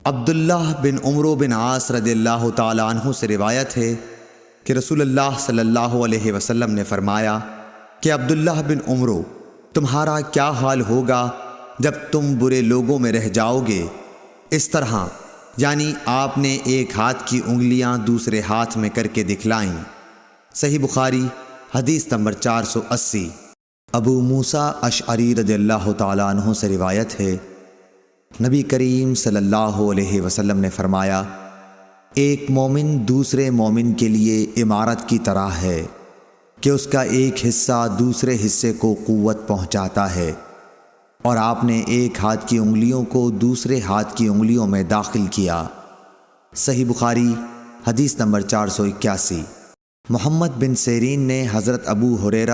عبداللہ بن عمرو بن عاص رضی اللہ تعالیٰ عنہ سے روایت ہے کہ رسول اللہ صلی اللہ علیہ وسلم نے فرمایا کہ عبداللہ بن عمرو، تمہارا کیا حال ہوگا جب تم برے لوگوں میں رہ جاؤ گے؟ اس طرح یعنی آپ نے ایک ہاتھ کی انگلیاں دوسرے ہاتھ میں کر کے دکھلائیں۔ صحیح بخاری حدیث نمبر 480۔ ابو موسیٰ اشعری رضی اللہ تعالیٰ عنہ سے روایت ہے، نبی کریم صلی اللہ علیہ وسلم نے فرمایا، ایک مومن دوسرے مومن کے لیے عمارت کی طرح ہے کہ اس کا ایک حصہ دوسرے حصے کو قوت پہنچاتا ہے، اور آپ نے ایک ہاتھ کی انگلیوں کو دوسرے ہاتھ کی انگلیوں میں داخل کیا۔ صحیح بخاری حدیث نمبر 481۔ محمد بن سیرین نے حضرت ابو ہریرہ